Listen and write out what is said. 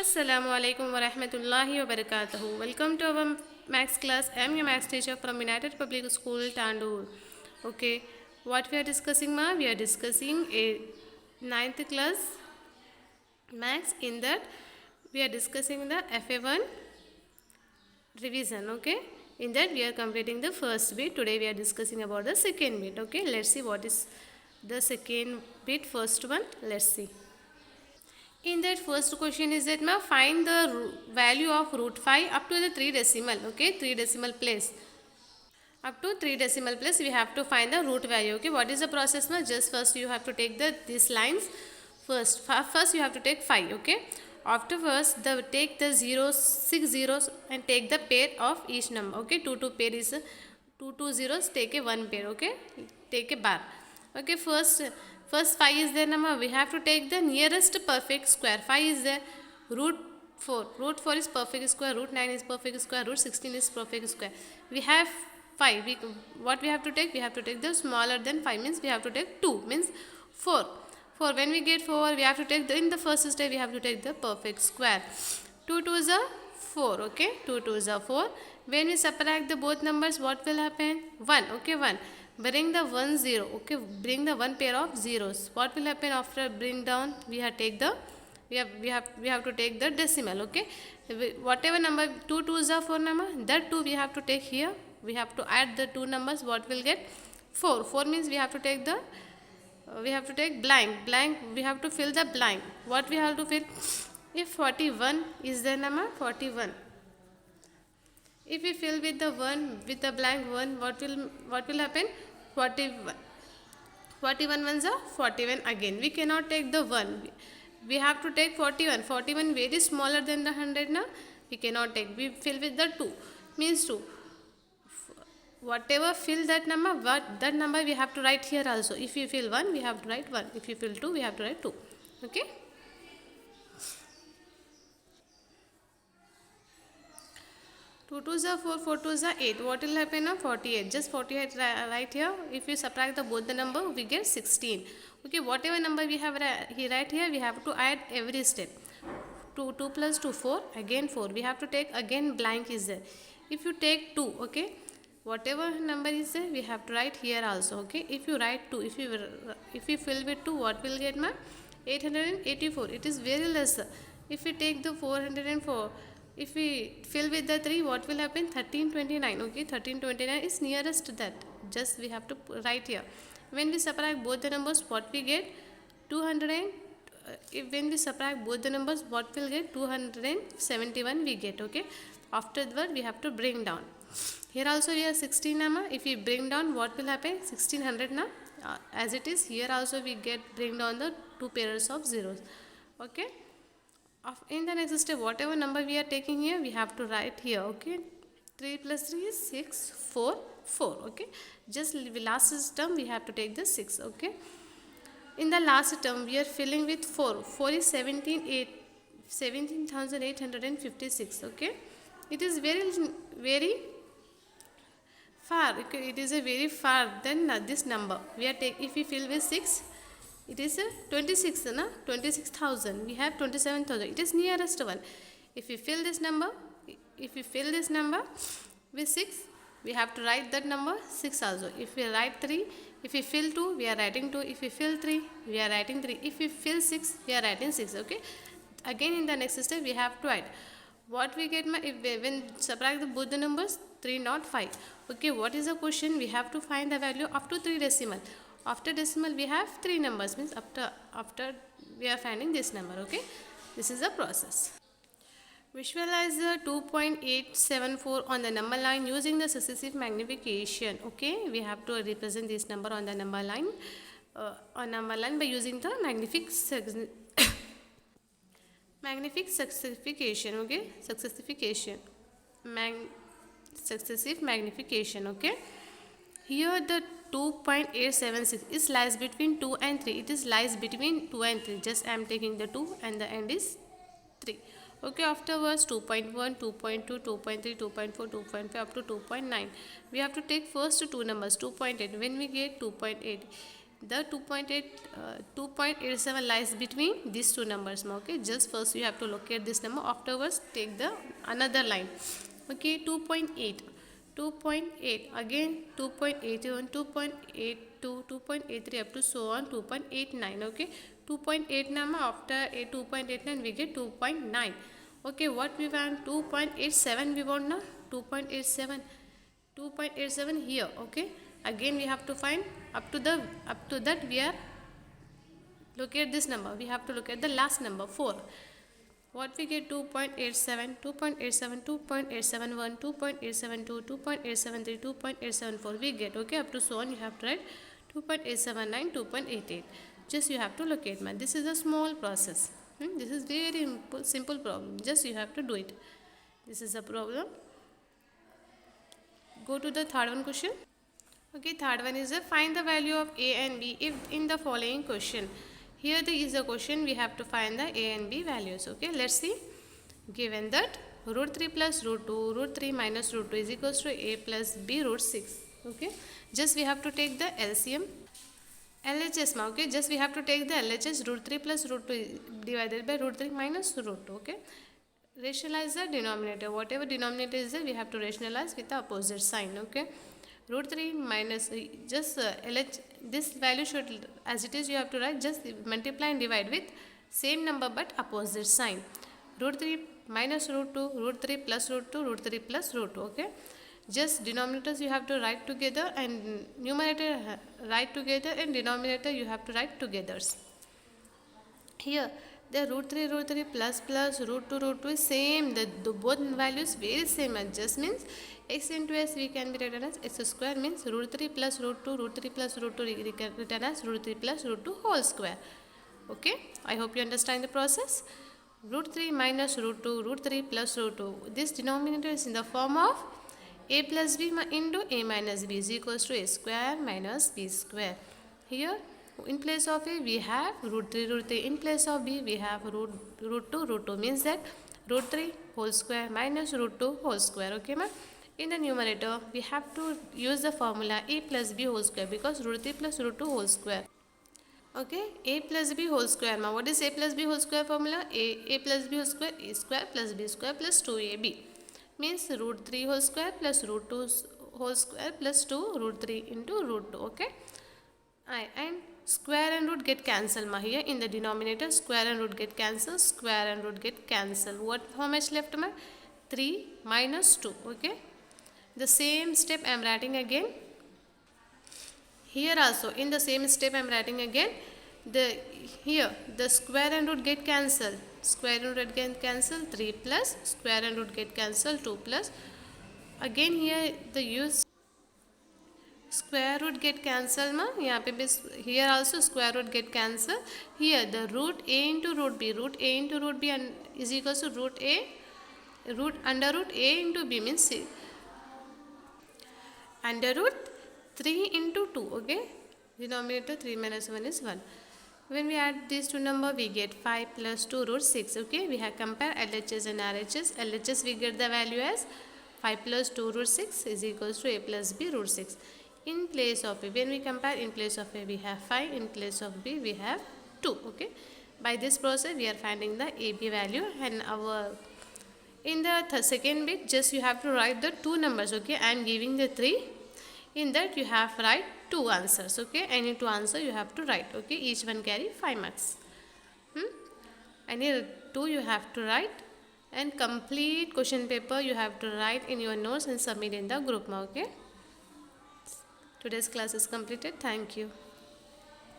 Assalamu alaikum wa rahmatullahi wa barakatuhu. Welcome to our maths class. I am your maths teacher from United Public School, Tandoor. Okay, what we are discussing, ma? We are discussing a ninth class maths. In that, we are discussing the FA1 revision. Okay, in that we are completing the first bit. Today we are discussing about the second bit. Okay, let's see what is the second bit. First one, let's see. In that first question is that ma find the value of root 5 up to the 3 decimal. Okay, 3 decimal place. Up to 3 decimal place we have to find the root value. Okay, what is the process ma? Just first you have to take these lines. First you have to take 5. Okay, afterwards take the zeros, 6 zeros and take the pair of each number. Okay, 2 pair is 2 zeros, take a 1 pair. Okay, take a bar. Okay, first 5 is there number. We have to take the nearest perfect square. 5 is there. Root 4. Root 4 is perfect square. Root 9 is perfect square. Root 16 is perfect square. We have 5. What we have to take? We have to take the smaller than 5 means we have to take 2 means 4. 4. When we get 4, we have to take in the first step we have to take the perfect square. 2 2 is a 4. Okay, 2 2 is a 4. When we subtract the both numbers, what will happen? 1. Okay, 1. Bring the 1 0. Okay, bring the one pair of zeros. What will happen after bring down? We have to take the decimal. Okay, whatever number 2 2s are 4 number, that 2 we have to take here. We have to add the two numbers. What will get? 4. 4 means we have to take blank. We have to fill the blank. What we have to fill? If 41 is the number 41. If we fill with the 1 with the blank 1, what will happen? 41. 41 ones are 41 again. We cannot take the 1. We have to take 41. 41 very smaller than the 100 now. We cannot take. We fill with the 2. Means 2. Whatever fill that number, that number we have to write here also. If you fill 1, we have to write 1. If you fill 2, we have to write 2. Okay. 2 2s are 4, 4 2s are 8. What will happen now? 48. Just 48 right here. If you subtract both the number, we get 16. Okay, whatever number we have right here, we have to add every step. 2 plus 2, 4. Again 4. We have to take again blank is there. If you take 2, okay, whatever number is there, we have to write here also. Okay, if you write 2, if you fill with 2, what will get ma? 884. It is very less. If we take the 404, if we fill with the 3, what will happen? 1329. Okay, 1329 is nearest that. Just we have to write here. When we subtract both the numbers, what we get? 200 and when we subtract both the numbers, what will get? 271 we get. Okay, afterward we have to bring down. Here also we have 16 number. If we bring down, what will happen? 1600 now. As it is here also we get bring down the two pairs of zeros. Okay, in the next step whatever number we are taking here, we have to write here. Okay, 3 plus 3 is 6, 4, 4. Okay, just last term we have to take the 6. Okay, in the last term we are filling with 4. 4 is 17,856. Okay, it is very far. Okay, it is a very far than this number. We are if we fill with 6, it is 26, na? 26,000. We have 27,000. It is nearest one. If we fill this number with 6, we have to write that number 6 also. If we write 3, if we fill 2, we are writing 2. If we fill 3, we are writing 3. If we fill 6, we are writing 6. Okay. Again in the next step we have to add. What we get when subtract both the numbers? 3 not 5. Okay, what is the question? We have to find the value up to 3 decimal. After decimal we have 3 numbers, means after we are finding this number. Okay, this is the process. Visualize the 2.874 on the number line using the successive magnification. Okay, we have to represent this number on the number line by using the magnific successification. Okay, successive magnification. Okay, here the 2.876 is lies between 2 and 3. It is lies between 2 and 3. Just I am taking the 2 and the end is 3. Okay, afterwards 2.1, 2.2, 2.3, 2.4, 2.5 up to 2.9. We have to take first two numbers 2.8. When we get 2.8, the 2.87 lies between these two numbers. Okay, just first you have to locate this number, afterwards take the another line. Okay, 2.8, 2.8, again 2.81, 2.82, 2.83 up to so on 2.89. Okay, 2.89 after a 2.89 we get 2.9. Okay, what we want? 2.87 we want now. 2.87, 2.87 here. Okay, again we have to find up to that we are locate this number, we have to look at the last number 4. What we get? 2.87, 2.87, 2.871, 2.872, 2.873, 2.874 we get. Okay, up to so on you have to write 2.879, 2.88. Just you have to locate, man. This is a small process. This is very simple problem. Just you have to do it. This is a problem. Go to the third one question. Okay, third one is find the value of a and b if in the following question. Here there is a question, we have to find the a and b values. Okay, let's see. Given that root 3 plus root 2, root 3 minus root 2 is equals to a plus b root 6. Okay, just we have to take the LCM. LHS, okay, just we have to take the LHS, root 3 plus root 2 divided by root 3 minus root 2. Okay, rationalize the denominator. Whatever denominator is there, we have to rationalize with the opposite sign. Okay, root 3 minus just LH, this value should, as it is you have to write, just multiply and divide with same number but opposite sign. Root 3 minus root 2, root 3 plus root 2, root 3 plus root 2. Okay, just denominators you have to write together and numerator write together and denominator you have to write together. Here the root 3 plus root 2 is same, the both values very same, and just means x into s we can be written as x square, means root 3 plus root 2, root 3 plus root 2 we can written as root 3 plus root 2 whole square. Okay, I hope you understand the process. Root 3 minus root 2, root 3 plus root 2, this denominator is in the form of a plus b into a minus b is equals to a square minus b square. Here in place of a we have root 3, in place of b we have root 2, means that root 3 whole square minus root 2 whole square. Okay, ma'am. In the numerator we have to use the formula a plus b whole square, because root 3 plus root 2 whole square. Okay, a plus b whole square. Now what is a plus b whole square formula? A plus b whole square, a square plus b square plus 2ab, means root 3 whole square plus root 2 whole square plus 2 root 3 into root 2. Okay, and square and root get cancelled. Here in the denominator square and root get cancelled, square and root get cancelled. What, how much left, ma? 3 minus 2. Okay, the same step I am writing again. Here also in the same step I am writing again. Here the square and root get cancelled, square and root get cancelled, 3 plus square and root get cancelled, 2 plus. Again here the use square root get cancelled, ma. Here also square root get cancelled. Here the root a into root b, and is equals to root under root a into b, means c, under root 3 into 2. Okay, denominator 3 minus 1 is 1. When we add these two numbers, we get 5 plus 2 root 6. Okay, we have compared LHS and RHS. LHS we get the value as 5 plus 2 root 6 is equals to a plus b root 6. In place of a, when we compare, in place of a we have 5, in place of b we have 2. Okay, by this process we are finding the AB value, and our in the second bit just you have to write the two numbers. Okay, I am giving the 3. In that you have to write 2 answers. Okay, any 2 answer you have to write. Okay, each one carry 5 marks. Any 2 you have to write, and complete question paper you have to write in your notes and submit in the group. Okay, today's class is completed. Thank you.